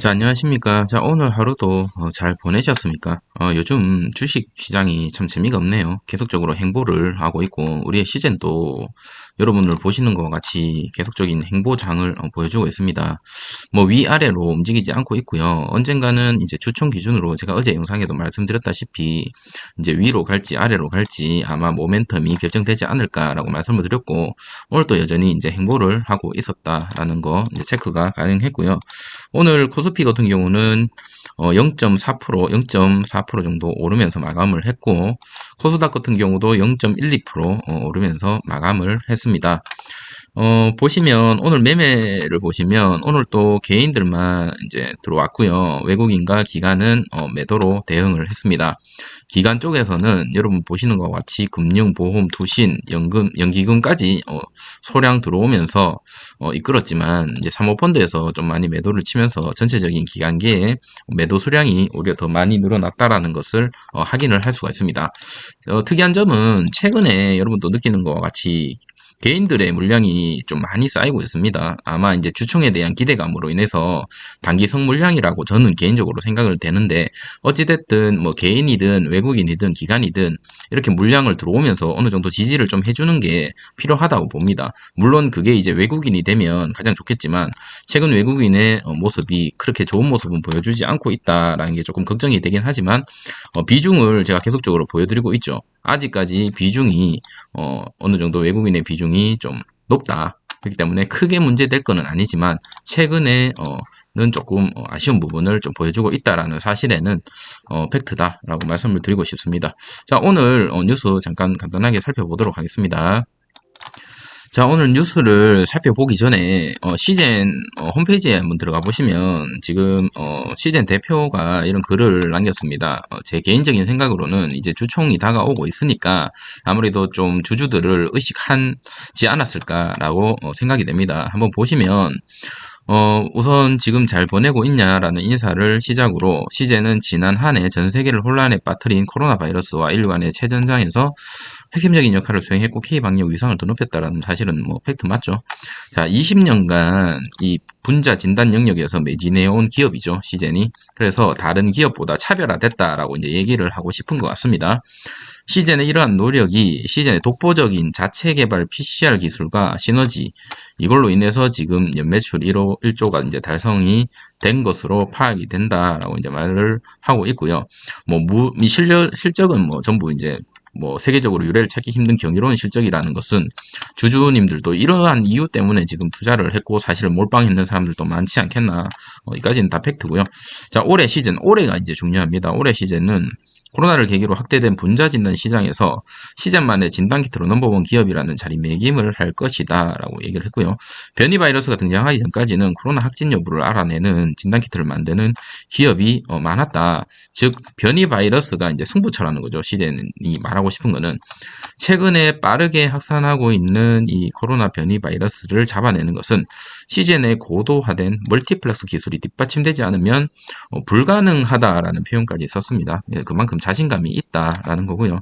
자, 안녕하십니까. 자, 오늘 하루도 잘 보내셨습니까? 요즘 주식 시장이 참 재미가 없네요. 계속적으로 행보를 하고 있고, 우리의 시즌도 여러분들 보시는 것과 같이 계속적인 행보장을 보여주고 있습니다. 뭐 위아래로 움직이지 않고 있고요. 언젠가는 이제 주총 기준으로 제가 어제 영상에도 말씀드렸다시피 이제 위로 갈지 아래로 갈지 아마 모멘텀이 결정되지 않을까라고 말씀을 드렸고, 오늘도 여전히 이제 행보를 하고 있었다라는 거 이제 체크가 가능했고요. 오늘 코스피 같은 경우는 0.4%, 0.4% 정도 오르면서 마감을 했고, 코스닥 같은 경우도 0.12% 오르면서 마감을 했습니다. 보시면 오늘 매매를 보시면 오늘 또 개인들만 이제 들어왔고요. 외국인과 기관은 매도로 대응을 했습니다. 기관 쪽에서는 여러분 보시는 것과 같이 금융, 보험, 투신, 연금, 연기금까지 소량 들어오면서 이끌었지만 이제 사모펀드에서 좀 많이 매도를 치면서 전체적인 기관계의 매도 수량이 오히려 더 많이 늘어났다라는 것을 확인을 할 수가 있습니다. 특이한 점은 최근에 여러분도 느끼는 것과 같이 개인들의 물량이 좀 많이 쌓이고 있습니다. 아마 이제 주총에 대한 기대감으로 인해서 단기성 물량이라고 저는 개인적으로 생각을 되는데, 어찌됐든 뭐 개인이든 외국인이든 기관이든 이렇게 물량을 들어오면서 어느 정도 지지를 좀 해주는 게 필요하다고 봅니다. 물론 그게 이제 외국인이 되면 가장 좋겠지만, 최근 외국인의 모습이 그렇게 좋은 모습은 보여주지 않고 있다라는 게 조금 걱정이 되긴 하지만, 비중을 제가 계속적으로 보여드리고 있죠. 아직까지 비중이 어느 정도 외국인의 비중이 좀 높다. 그렇기 때문에 크게 문제될 거는 아니지만 최근에 는 조금 아쉬운 부분을 좀 보여주고 있다라는 사실에는 팩트다라고 말씀을 드리고 싶습니다. 자, 오늘 뉴스 잠깐 간단하게 살펴보도록 하겠습니다. 자, 오늘 뉴스를 살펴보기 전에 시젠 홈페이지에 한번 들어가 보시면 지금 시젠 대표가 이런 글을 남겼습니다. 제 개인적인 생각으로는 이제 주총이 다가오고 있으니까 아무래도 좀 주주들을 의식하지 않았을까라고 생각이 됩니다. 한번 보시면 우선 지금 잘 보내고 있냐라는 인사를 시작으로, 시제는 지난 한 해 전 세계를 혼란에 빠뜨린 코로나 바이러스와 인류 간의 최전장에서 핵심적인 역할을 수행했고 K 방역 위상을 더 높였다라는 사실은 뭐 팩트 맞죠. 자, 20년간 이 분자 진단 영역에서 매진해온 기업이죠, 시젠이. 그래서 다른 기업보다 차별화됐다라고 이제 얘기를 하고 싶은 것 같습니다. 시젠의 이러한 노력이 시젠의 독보적인 자체 개발 PCR 기술과 시너지, 이걸로 인해서 지금 연매출 1조가 이제 달성이 된 것으로 파악이 된다라고 이제 말을 하고 있고요. 뭐 실적은 뭐 전부 이제 뭐 세계적으로 유례를 찾기 힘든 경이로운 실적이라는 것은 주주님들도 이러한 이유 때문에 지금 투자를 했고 사실은 몰빵했는 사람들도 많지 않겠나. 이까지는 다 팩트고요. 자, 올해 시즌, 올해가 이제 중요합니다. 올해 시즌은 코로나를 계기로 확대된 분자 진단 시장에서 시즌만의 진단키트로 넘버원 기업이라는 자리매김을 할 것이다 라고 얘기를 했고요. 변이 바이러스가 등장하기 전까지는 코로나 확진 여부를 알아내는 진단키트를 만드는 기업이 많았다. 즉 변이 바이러스가 이제 승부처라는 거죠. 시즌이 말하고 싶은 거는 최근에 빠르게 확산하고 있는 이 코로나 변이 바이러스를 잡아내는 것은 시즌의 고도화된 멀티플렉스 기술이 뒷받침되지 않으면 불가능하다라는 표현까지 썼습니다. 그만큼 자신감이 있다라는 거고요.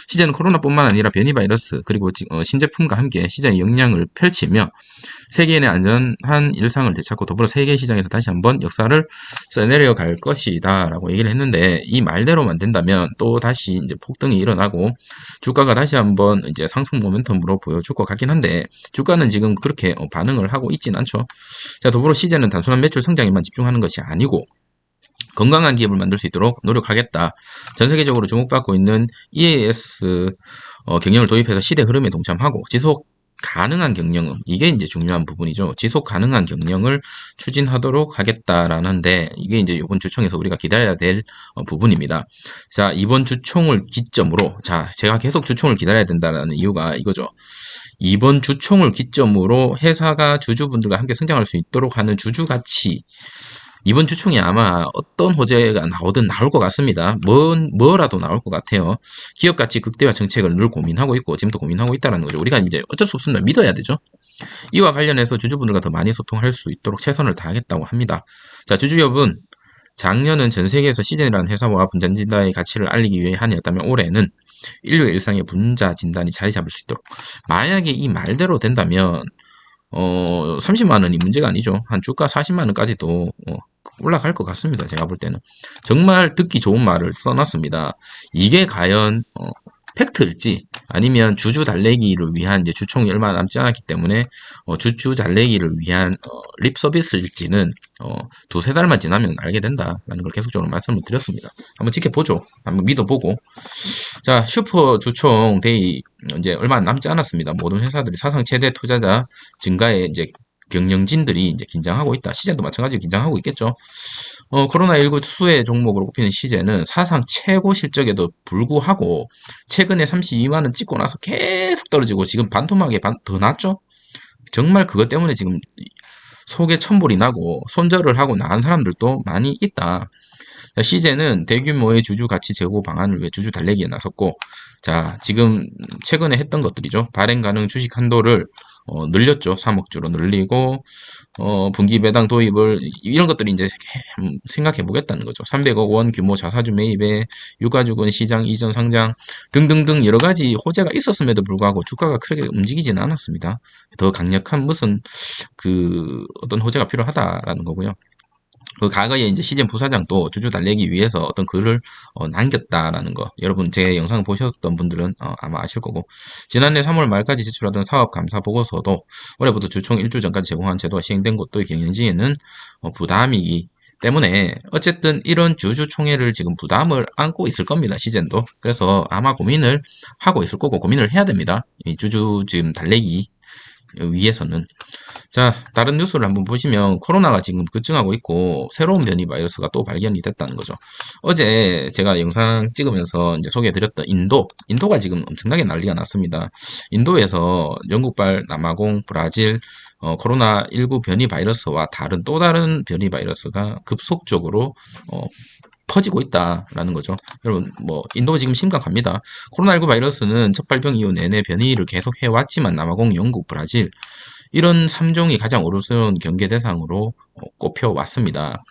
시즌은 코로나뿐만 아니라 변이 바이러스 그리고 신제품과 함께 시장의 역량을 펼치며 세계인의 안전한 일상을 되찾고 더불어 세계 시장에서 다시 한번 역사를 써내려 갈 것이다 라고 얘기를 했는데, 이 말대로만 된다면 또 다시 이제 폭등이 일어나고 주가가 다시 한번 이제 상승 모멘텀으로 보여줄 것 같긴 한데, 주가는 지금 그렇게 반응을 하고 있진 않죠. 자, 더불어 시제는 단순한 매출 성장에만 집중하는 것이 아니고 건강한 기업을 만들 수 있도록 노력하겠다. 전 세계적으로 주목받고 있는 EAS 경영을 도입해서 시대 흐름에 동참하고 지속 가능한 경영, 이게 이제 중요한 부분이죠. 지속 가능한 경영을 추진하도록 하겠다라는데, 이게 이제 이번 주총에서 우리가 기다려야 될 부분입니다. 자, 이번 주총을 기점으로, 자, 제가 계속 주총을 기다려야 된다는 이유가 이거죠. 이번 주총을 기점으로 회사가 주주분들과 함께 성장할 수 있도록 하는 주주가치, 이번 주총에 아마 어떤 호재가 나오든 나올 것 같습니다. 뭐라도 나올 것 같아요. 기업 가치 극대화 정책을 늘 고민하고 있고 지금도 고민하고 있다는 거죠. 우리가 이제 어쩔 수 없습니다. 믿어야 되죠. 이와 관련해서 주주분들과 더 많이 소통할 수 있도록 최선을 다하겠다고 합니다. 자, 주주 여러분, 작년은 전 세계에서 시즌이라는 회사와 분자 진단의 가치를 알리기 위해 한이었다면 올해는 인류의 일상에 분자 진단이 자리 잡을 수 있도록, 만약에 이 말대로 된다면 30만 원이 문제가 아니죠. 한 주가 40만 원까지도 올라갈 것 같습니다. 제가 볼 때는. 정말 듣기 좋은 말을 써놨습니다. 이게 과연 팩트일지 아니면 주주 달래기를 위한 이제 주총이 얼마 남지 않았기 때문에 주주 달래기를 위한 립 서비스일지는 두세 달만 지나면 알게 된다라는 걸 계속적으로 말씀을 드렸습니다. 한번 지켜보죠. 한번 믿어보고. 자, 슈퍼 주총 데이 이제 얼마 남지 않았습니다. 모든 회사들이 사상 최대 투자자 증가에 이제 경영진들이 이제 긴장하고 있다. 시젠도 마찬가지로 긴장하고 있겠죠. 코로나19 수혜 종목으로 꼽히는 시제는 사상 최고 실적에도 불구하고 최근에 32만원 찍고 나서 계속 떨어지고 지금 반토막에 더 났죠? 정말 그것 때문에 지금 속에 천불이 나고 손절을 하고 나간 사람들도 많이 있다. 시제는 대규모의 주주 가치 제고 방안을 위해 주주 달래기에 나섰고, 자, 지금 최근에 했던 것들이죠. 발행 가능 주식 한도를 늘렸죠. 3억 주로 늘리고, 분기 배당 도입을, 이런 것들이 이제 생각해 보겠다는 거죠. 300억 원 규모 자사주 매입에 유가족은 시장 이전 상장 등등등 여러 가지 호재가 있었음에도 불구하고 주가가 크게 움직이지는 않았습니다. 더 강력한 무슨 어떤 호재가 필요하다라는 거고요. 그 과거에 이제 시즌 부사장도 주주 달래기 위해서 어떤 글을 남겼다라는 거, 여러분 제 영상 보셨던 분들은 아마 아실 거고, 지난해 3월 말까지 제출하던 사업 감사 보고서도 올해부터 주총 일주 전까지 제공한 제도가 시행된 것도 경영진에는 부담이기 때문에 어쨌든 이런 주주총회를 지금 부담을 안고 있을 겁니다. 시즌도. 그래서 아마 고민을 하고 있을 거고 고민을 해야 됩니다. 이 주주 지금 달래기 위해서는. 자, 다른 뉴스를 한번 보시면 코로나가 지금 급증하고 있고 새로운 변이 바이러스가 또 발견이 됐다는 거죠. 어제 제가 영상 찍으면서 이제 소개해드렸던 인도가 지금 엄청나게 난리가 났습니다. 인도에서 영국발 남아공, 브라질 코로나19 변이 바이러스와 다른 또 다른 변이 바이러스가 급속적으로 퍼지고 있다라는 거죠. 여러분, 인도 지금 심각합니다. 코로나19 바이러스는 첫 발병 이후 내내 변이를 계속 해왔지만 남아공, 영국, 브라질 이런 3종이 가장 어려운 경계 대상으로 꼽혀왔습니다.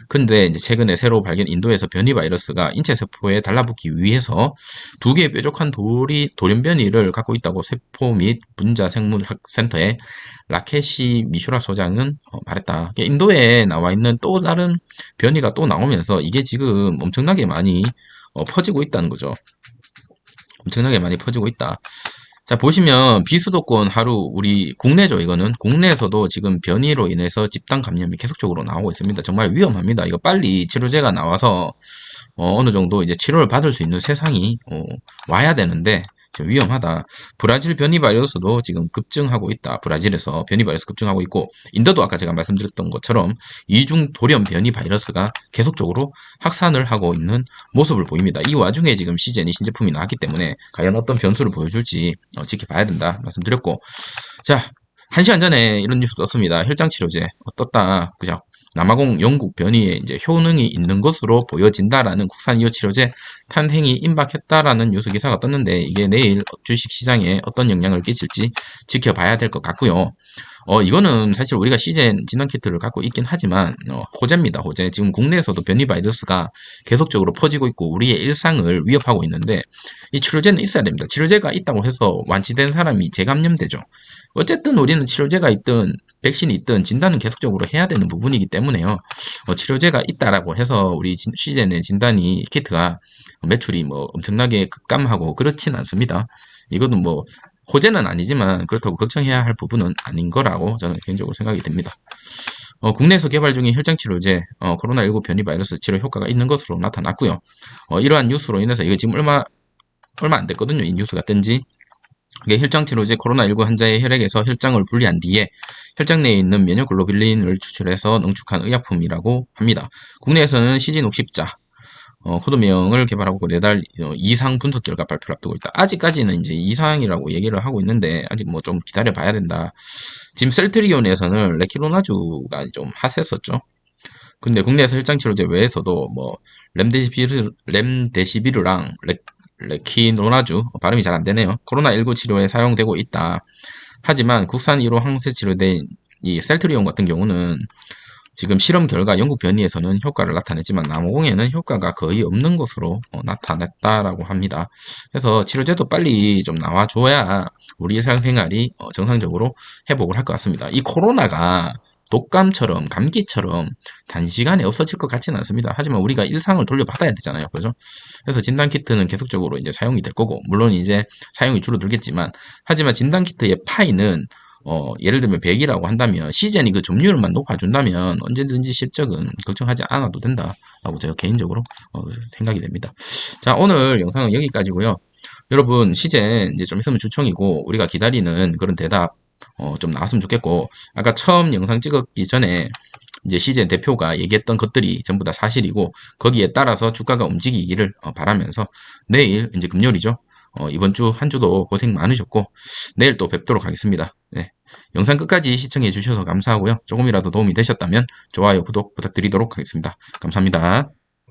근데 이제 최근에 새로 발견 인도에서 변이 바이러스가 인체 세포에 달라붙기 위해서 두 개의 뾰족한 돌연 변이를 갖고 있다고 세포 및 분자 생물학 센터의 라케시 미슈라 소장은 말했다. 인도에 나와 있는 또 다른 변이가 또 나오면서 이게 지금 엄청나게 많이 퍼지고 있다는 거죠. 엄청나게 많이 퍼지고 있다. 자, 보시면 비수도권 하루 우리 국내죠. 이거는 국내에서도 지금 변이로 인해서 집단 감염이 계속적으로 나오고 있습니다. 정말 위험합니다. 이거 빨리 치료제가 나와서 어느 정도 이제 치료를 받을 수 있는 세상이 와야 되는데 좀 위험하다. 브라질 변이 바이러스도 지금 급증하고 있다. 브라질에서 변이 바이러스 급증하고 있고, 인도도 아까 제가 말씀드렸던 것처럼 이중 돌연 변이 바이러스가 계속적으로 확산을 하고 있는 모습을 보입니다. 이 와중에 지금 시즌이 신제품이 나왔기 때문에 과연 어떤 변수를 보여줄지 지켜봐야 된다 말씀드렸고, 자, 1시간 전에 이런 뉴스 떴습니다. 혈장 치료제 떴다. 그죠? 남아공 영국 변이에 이제 효능이 있는 것으로 보여진다라는 국산 이호 치료제 탄생이 임박했다라는 뉴스 기사가 떴는데 이게 내일 주식 시장에 어떤 영향을 끼칠지 지켜봐야 될 것 같고요. 이거는 사실 우리가 시젠 진단 키트를 갖고 있긴 하지만 호재입니다. 호재. 지금 국내에서도 변이 바이러스가 계속적으로 퍼지고 있고 우리의 일상을 위협하고 있는데 이 치료제는 있어야 됩니다. 치료제가 있다고 해서 완치된 사람이 재감염되죠. 어쨌든 우리는 치료제가 있든 백신이 있든 진단은 계속적으로 해야 되는 부분이기 때문에요. 치료제가 있다라고 해서 우리 시즌의 진단이 키트가 매출이 엄청나게 급감하고 그렇진 않습니다. 이거는 호재는 아니지만 그렇다고 걱정해야 할 부분은 아닌 거라고 저는 개인적으로 생각이 듭니다. 국내에서 개발 중인 혈장치료제 코로나19 변이 바이러스 치료 효과가 있는 것으로 나타났고요. 이러한 뉴스로 인해서 이거 지금 얼마 안 됐거든요. 이 뉴스가 뜬지. 이게 혈장치료제 코로나19 환자의 혈액에서 혈장을 분리한 뒤에 혈장 내에 있는 면역글로빌린을 추출해서 농축한 의약품이라고 합니다. 국내에서는 시진60자 코드명을 개발하고 4달 이상 분석 결과 발표를 앞두고 있다. 아직까지는 이제 이상이라고 얘기를 하고 있는데 아직 좀 기다려 봐야 된다. 지금 셀트리온에서는 레키로나주가 좀 핫했었죠. 근데 국내에서 혈장치료제 외에서도 렘데시비르랑 레키노나주 발음이 잘 안되네요. 코로나19 치료에 사용되고 있다. 하지만 국산 1호 항체 치료제인 이 셀트리온 같은 경우는 지금 실험 결과 영국 변이에서는 효과를 나타냈지만 남아공에는 효과가 거의 없는 것으로 나타냈다라고 합니다. 그래서 치료제도 빨리 좀 나와줘야 우리 일상생활이 정상적으로 회복을 할 것 같습니다. 이 코로나가 독감처럼 감기처럼 단시간에 없어질 것 같지는 않습니다. 하지만 우리가 일상을 돌려받아야 되잖아요. 그죠? 그래서 진단키트는 계속적으로 이제 사용이 될 거고, 물론 이제 사용이 줄어들겠지만, 하지만 진단키트의 파이는 예를 들면 100이라고 한다면 시즌이 그 점유율만 높아준다면 언제든지 실적은 걱정하지 않아도 된다라고 제가 개인적으로 생각이 됩니다. 자, 오늘 영상은 여기까지고요. 여러분 시즌 이제 좀 있으면 주총이고 우리가 기다리는 그런 대답 좀 나왔으면 좋겠고, 아까 처음 영상 찍었기 전에 이제 시즌 대표가 얘기했던 것들이 전부 다 사실이고 거기에 따라서 주가가 움직이기를 바라면서 내일 이제 금요일이죠. 이번 주 한 주도 고생 많으셨고 내일 또 뵙도록 하겠습니다. 네. 영상 끝까지 시청해 주셔서 감사하고요. 조금이라도 도움이 되셨다면 좋아요, 구독 부탁드리도록 하겠습니다. 감사합니다.